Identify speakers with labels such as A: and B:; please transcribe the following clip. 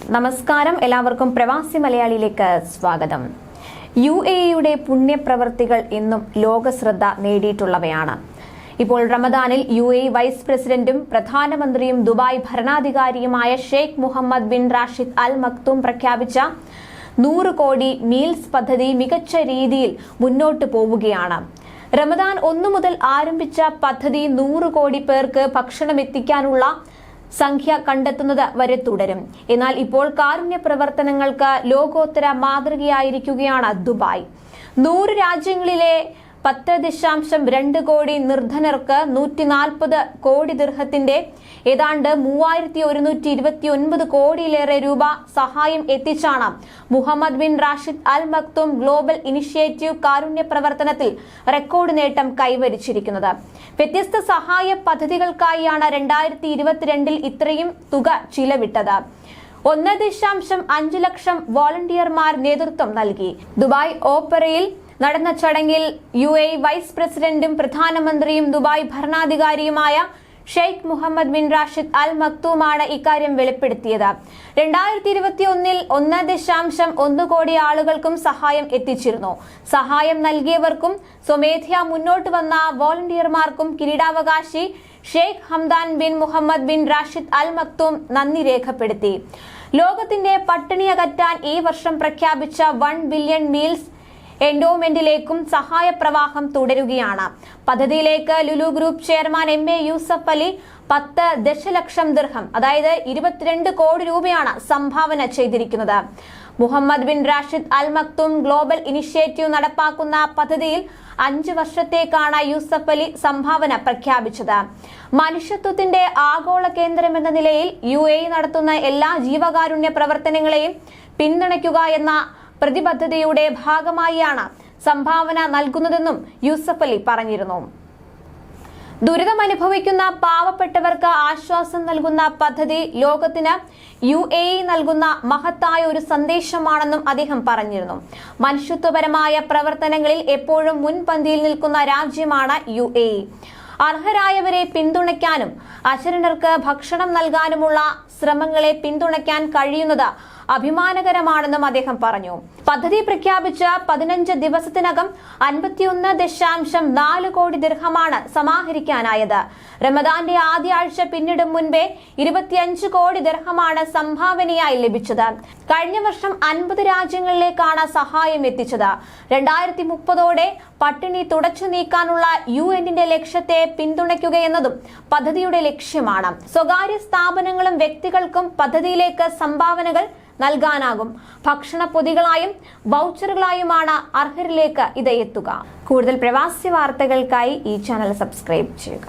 A: നമസ്കാരം, എല്ലാവർക്കും പ്രവാസി മലയാളിയിലേക്ക് സ്വാഗതം. UAE-യുടെ പുണ്യപ്രവർത്തികൾ ഇന്നും ലോകശ്രദ്ധ നേടിയിട്ടുള്ളവയാണ്. ഇപ്പോൾ റമദാനിൽ UAE വൈസ് പ്രസിഡന്റും പ്രധാനമന്ത്രിയും ദുബായ് ഭരണാധികാരിയുമായ Sheikh Mohammed bin Rashid Al Maktoum പ്രഖ്യാപിച്ച 100 കോടി മീൽസ് പദ്ധതി മികച്ച രീതിയിൽ മുന്നോട്ട് പോവുകയാണ്. റമദാൻ 1 മുതൽ ആരംഭിച്ച പദ്ധതി 100 കോടി പേർക്ക് ഭക്ഷണം എത്തിക്കാനുള്ള സംഖ്യ കണ്ടെത്തുന്നത് വരെ തുടരും. എന്നാൽ ഇപ്പോൾ കാരുണ്യ പ്രവർത്തനങ്ങൾക്ക് ലോകോത്തര മാതൃകയായിരിക്കുകയാണ് ദുബായ്. 100 രാജ്യങ്ങളിലെ 10.2 കോടി നിർധനർക്ക് 140 കോടി ദിർഹത്തിന്റെ ഏതാണ്ട് 3129 കോടിയിലേറെ രൂപ സഹായം എത്തിച്ചാണ് Mohammed bin Rashid Al Maktoum global initiative കാരുണ്യ പ്രവർത്തനത്തിൽ റെക്കോർഡ് നേട്ടം കൈവരിച്ചിരിക്കുന്നത്. വ്യത്യസ്ത സഹായ പദ്ധതികൾക്കായാണ് 2022 ഇത്രയും തുക ചിലവിട്ടത്. 1.5 ലക്ഷം വോളണ്ടിയർമാർ നേതൃത്വം നൽകി. ദുബായ് ഓപ്പറയിൽ നടന്ന ചടങ്ങിൽ UAE വൈസ് പ്രസിഡന്റും പ്രധാനമന്ത്രിയും ദുബായ് ഭരണാധികാരിയുമായ Sheikh Mohammed bin Rashid Al മക്തൂമാണ് ഇക്കാര്യം വെളിപ്പെടുത്തിയത്. 2021 1.1 കോടി ആളുകൾക്കും സഹായം എത്തിച്ചിരുന്നു. സഹായം നൽകിയവർക്കും സ്വമേധയാ മുന്നോട്ട് വന്ന വോളണ്ടിയർമാർക്കും കിരീടാവകാശി Sheikh Hamdan bin Mohammed bin Rashid Al Maktoum നന്ദി രേഖപ്പെടുത്തി. ലോകത്തിന്റെ പട്ടിണി അകറ്റാൻ ഈ വർഷം പ്രഖ്യാപിച്ച 1 ബില്യൺ മീൽസ് എൻഡോമെന്റിലേക്കും സഹായ പ്രവാഹം തുടരുകയാണ്. പദ്ധതിയിലേക്ക് Lulu group chairman MA Yusuff Ali 10 ദശലക്ഷം ദിർഹം, അതായത് 22 കോടി രൂപയാണ് സംഭാവന ചെയ്തിരിക്കുന്നത്. Mohammed bin Rashid Al Maktoum global initiative നടപ്പാക്കുന്ന പദ്ധതിയിൽ 5 വർഷത്തേക്കാണ് യൂസഫ് അലി സംഭാവന പ്രഖ്യാപിച്ചത്. മനുഷ്യത്വത്തിന്റെ ആഗോള കേന്ദ്രമെന്ന നിലയിൽ UAE നടത്തുന്ന എല്ലാ ജീവകാരുണ്യ പ്രവർത്തനങ്ങളെയും പിന്തുണയ്ക്കുക എന്ന പ്രതിബദ്ധതയുടെ ഭാഗമായാണ് സംഭാവന നൽകുന്നതെന്നും യൂസഫ് അലി പറഞ്ഞിരുന്നു. ദുരിതമനുഭവിക്കുന്ന പാവപ്പെട്ടവർക്ക് ആശ്വാസം നൽകുന്ന പദ്ധതി ലോകത്തിന് UAE നൽകുന്ന മഹത്തായ ഒരു സന്ദേശമാണെന്നും അദ്ദേഹം പറഞ്ഞിരുന്നു. മനുഷ്യത്വപരമായ പ്രവർത്തനങ്ങളിൽ എപ്പോഴും മുൻപന്തിയിൽ നിൽക്കുന്ന രാജ്യമാണ് UAE. അർഹരായവരെ പിന്തുണയ്ക്കാനും അശരണർക്ക് ഭക്ഷണം നൽകാനുമുള്ള ശ്രമങ്ങളെ പിന്തുണയ്ക്കാൻ കഴിയുന്നത് അഭിമാനകരമാണെന്നും അദ്ദേഹം പറഞ്ഞു. പദ്ധതി പ്രഖ്യാപിച്ച 15 ദിവസത്തിനകം 51.4 കോടി ദിർഹമാണ് സമാഹരിക്കാനായത്. റമദാന്റെ ആദ്യ ആഴ്ച പിന്നിടും മുൻപേ 25 കോടി ദിർഹമാണ് സംഭാവനയായി ലഭിച്ചത്. കഴിഞ്ഞ വർഷം 50 രാജ്യങ്ങളിലേക്കാണ് സഹായം എത്തിച്ചത്. 2030ഓടെ പട്ടിണി തുടച്ചു നീക്കാനുള്ള UN-ന്റെ ലക്ഷ്യത്തെ പിന്തുണയ്ക്കുകയെന്നതും പദ്ധതിയുടെ ലക്ഷ്യമാണ്. സ്വകാര്യ സ്ഥാപനങ്ങളും വ്യക്തികൾക്കും പദ്ധതിയിലേക്ക് സംഭാവനകൾ നൽകാനാകും. ഭക്ഷണ പൊതികളായും വൗച്ചറുകളായുമാണ് അർഹരിലേക്ക് ഇത് എത്തുക. കൂടുതൽ പ്രവാസി വാർത്തകൾക്കായി ഈ ചാനൽ സബ്സ്ക്രൈബ് ചെയ്യുക.